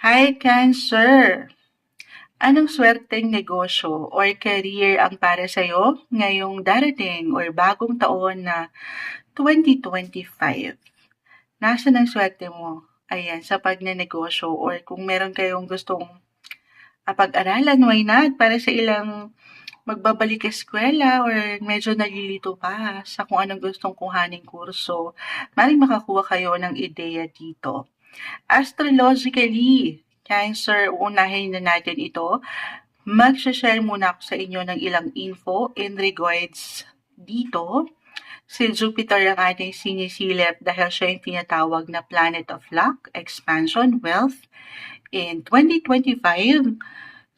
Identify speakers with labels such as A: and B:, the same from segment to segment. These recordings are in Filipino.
A: Hi, Cancer! Anong swerteng negosyo or career ang para sa'yo ngayong darating or bagong taon na 2025? Nasaan ang swerte mo? Ayan, sa pagnenegosyo or kung meron kayong gustong pag-aralan, why not? Para sa ilang magbabalik eskwela or medyo nalilito pa sa kung anong gustong kuhaning kurso, maaaring makakuha kayo ng ideya dito. Astrologically, Cancer, unahin na natin ito. Mag-share muna ako sa inyo ng ilang info in regards dito. Si Jupiter ang ating sinisilip dahil siya yung tinatawag na planet of luck, expansion, wealth. In 2025,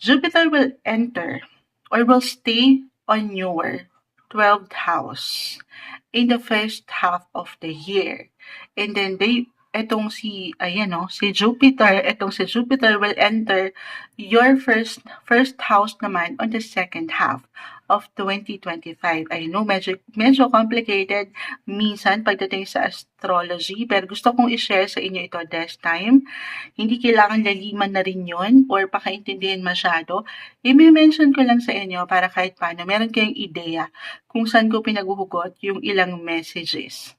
A: Jupiter will enter or will stay on your 12th house in the first half of the year. And then etong si Jupiter will enter your first house naman on the second half of 2025. I know medyo complicated minsan pagdating sa astrology, pero gusto kong i-share sa inyo ito this time. Hindi kailangan laliman na rin yun or pakaintindihin masyado. I-mention ko lang sa inyo para kahit paano meron kayong ideya kung saan ko pinaguhugot yung ilang messages.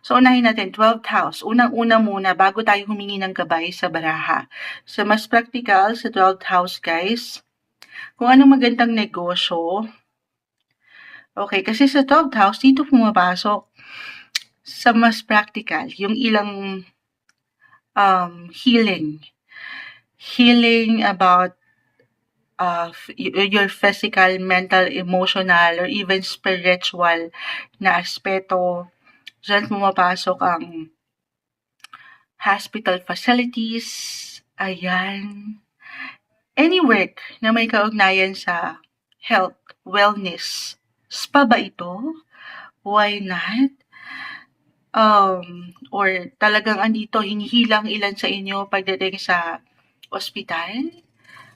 A: So, unahin natin, 12th house. Unang-una muna, bago tayo humingi ng gabay sa baraha. So, mas practical sa 12th house, guys. Kung anong magandang negosyo. Okay, kasi sa 12th house, dito pumapasok sa mas practical, yung ilang healing. Healing about your physical, mental, emotional, or even spiritual na aspeto. Diyan pumapasok ang hospital facilities, ayan. Any work na may kaugnayan sa health, wellness, spa ba ito? Why not? Or talagang andito, hinihilang ilan sa inyo pagdating sa ospital,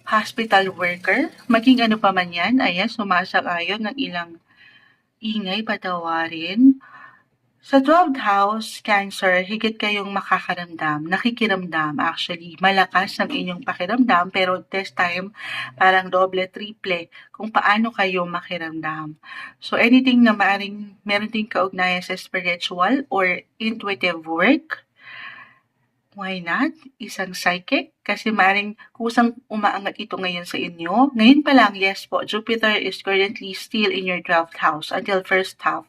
A: hospital worker, maging ano pa man yan, ayan, sumasang-ayon ng ilang ingay, patawarin. Sa 12th house, Cancer, higit kayong makakaramdam, nakikiramdam actually. Malakas ang inyong pakiramdam, pero this time, parang doble, triple, kung paano kayo makiramdam. So anything na meron ding kaugnayan sa spiritual or intuitive work, why not? Isang psychic, kasi maaaring kusang umaangat ito ngayon sa inyo. Ngayon pa lang, yes po, Jupiter is currently still in your 12th house until first half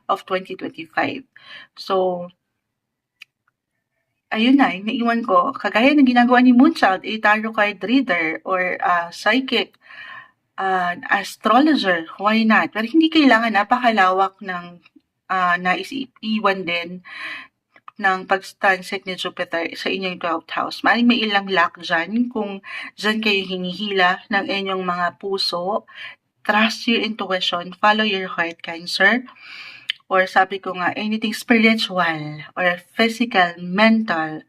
A: of 2025. So, ayun na, naiwan ko. Kagaya ng ginagawa ni Moonchild, a tarot card reader or psychic, astrologer, why not? Pero hindi kailangan napakalawak ng naisiwan din ng pag-transit ni Jupiter sa inyong 12th house. Maaaring may ilang luck dyan kung dyan kayo hinihila ng inyong mga puso. Trust your intuition, follow your heart, Cancer. Or sabi ko nga, anything spiritual or physical, mental,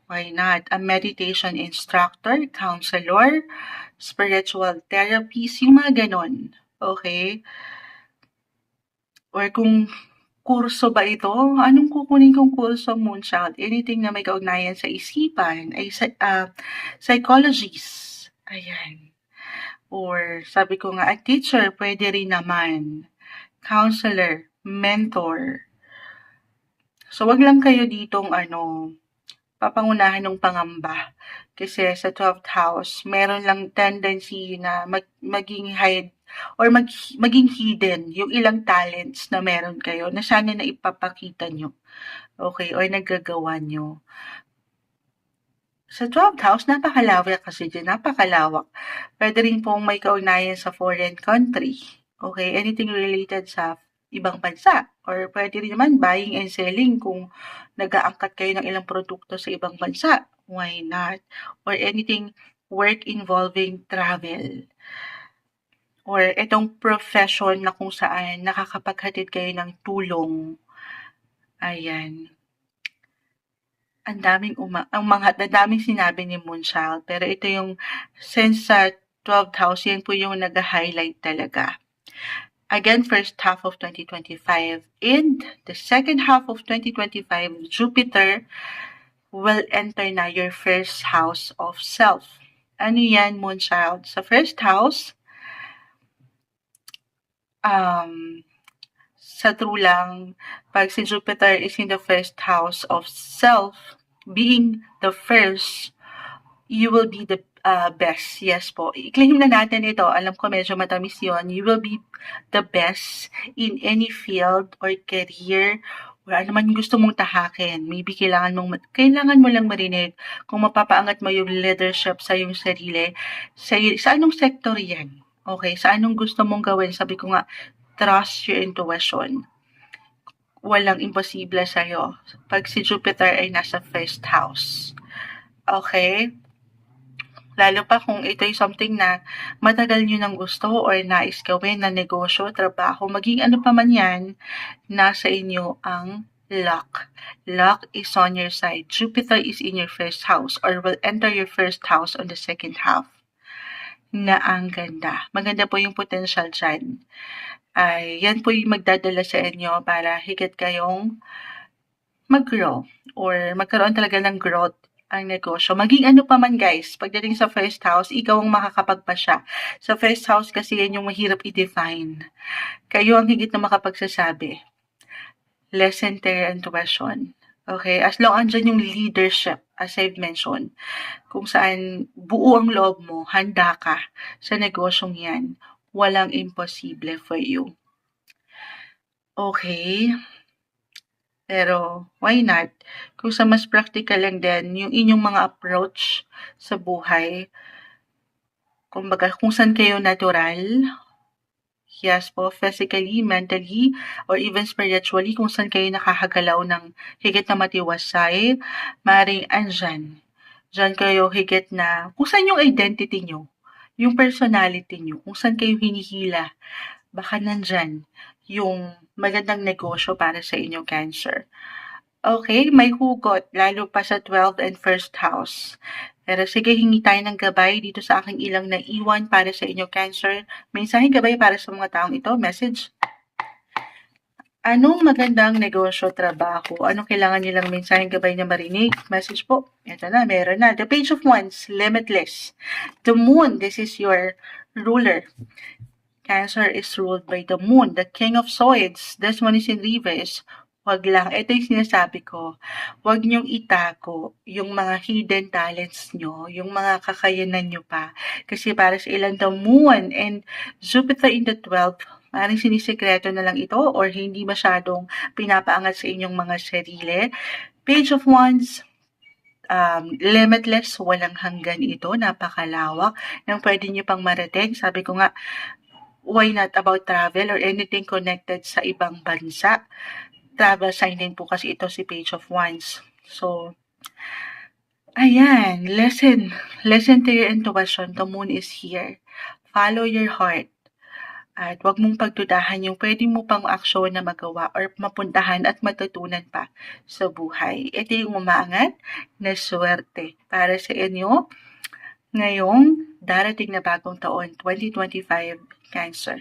A: why not? A meditation instructor, counselor, spiritual therapist, yung mga ganon. Okay? Or kung kurso ba ito? Anong kukunin kong kurso, Moonchild? Anything na may kaugnayan sa isipan, ay psychologist. Ayan. Or sabi ko nga, a teacher, pwede rin naman. Counselor, mentor. So, wag lang kayo ditong papangunahan ng pangamba. Kasi sa 12th house, meron lang tendency na maging hide or maging hidden yung ilang talents na meron kayo na sana na ipapakita nyo. Okay, or nagagawa nyo. Sa 12th house, napakalawak kasi dyan, napakalawak. Pwede rin pong may kaugnayan sa foreign country. Okay, anything related sa ibang bansa. Or pwede rin naman buying and selling kung nag-aangkat kayo ng ilang produkto sa ibang bansa. Why not? Or anything work involving travel. Or itong profession na kung saan nakakapaghatid kayo ng tulong. Ayan. Ang daming sinabi ni Moonchild, pero ito yung since sa 12th house, yan po yung nag-highlight talaga. Again, first half of 2025 and the second half of 2025, Jupiter will enter na your first house of self. Ano yan, Moonchild? Sa first house, sa true lang, pag si Jupiter is in the first house of self, being the first, you will be the best. Yes po. I-claim na natin ito. Alam ko medyo matamis yun. You will be the best in any field or career or ano man yung gusto mong tahakin. Maybe kailangan mo lang marinig kung mapapaangat mo yung leadership sa iyong sarili. Sa anong sector yan? Okay, sa anong gusto mong gawin? Sabi ko nga, trust your intuition. Walang imposible sa'yo pag si Jupiter ay nasa first house. Okay? Lalo pa kung ito'y something na matagal nyo nang gusto or nais gawin na negosyo, trabaho, maging ano pa man yan, nasa inyo ang luck. Luck is on your side. Jupiter is in your first house or will enter your first house on the second half. Na ang ganda. Maganda po yung potential dyan. Ay, yan po yung magdadala sa inyo para higit kayong mag-grow or magkaroon talaga ng growth ang negosyo. Maging ano pa man guys, pagdating sa first house, ikaw ang makakapagpasya. Sa first house kasi yan yung mahirap i-define. Kayo ang higit na makapagsasabi. Listen to your intuition. Okay? As long andyan yung leadership, as I've mentioned, kung saan buo ang loob mo, handa ka sa negosyong yan, walang imposible for you. Okay? Pero, why not? Kung sa mas practical lang din, yung inyong mga approach sa buhay, kumbaga, kung saan kayo natural, yes po, physically, mentally, or even spiritually, kung saan kayo nakakagalaw ng higit na matiwasay, maaaring andyan. Diyan kayo higit na, kung saan yung identity nyo, yung personality nyo, kung saan kayo hinihila, baka nandyan yung magandang negosyo para sa inyong Cancer. Okay, may hugot, lalo pa sa 12th and first house. Pero sige, hingi tayo ng gabay dito sa aking ilang naiwan para sa inyong Cancer. Mensaheng gabay para sa mga taong ito. Message. Anong magandang negosyo, trabaho? Anong kailangan nilang mensaheng gabay na marinig? Message po. Ito na, meron na. The Page of Wands, limitless. The Moon, this is your ruler. Cancer is ruled by the Moon, the King of Swords. This one is in reverse. Wag lang, ito yung sinasabi ko, wag niyong itago yung mga hidden talents nyo, yung mga kakayanan nyo pa. Kasi para sa ilan, the Moon and Jupiter in the 12th, maaaring sinisekreto na lang ito or hindi masyadong pinapaangat sa inyong mga sarili. Page of Wands, limitless, walang hanggan ito, napakalawak, nang pwede nyo pang marating. Sabi ko nga, why not about travel or anything connected sa ibang bansa? Travel sign din po kasi ito si Page of Wands. So, ayan, listen to your intuition. The Moon is here. Follow your heart. At huwag mong pagdudahan yung pwede mo pang aksyon na magawa or mapuntahan at matutunan pa sa buhay. Ito yung umaangat na swerte para sa inyo ngayong darating na bagong taon, 2025 Cancer.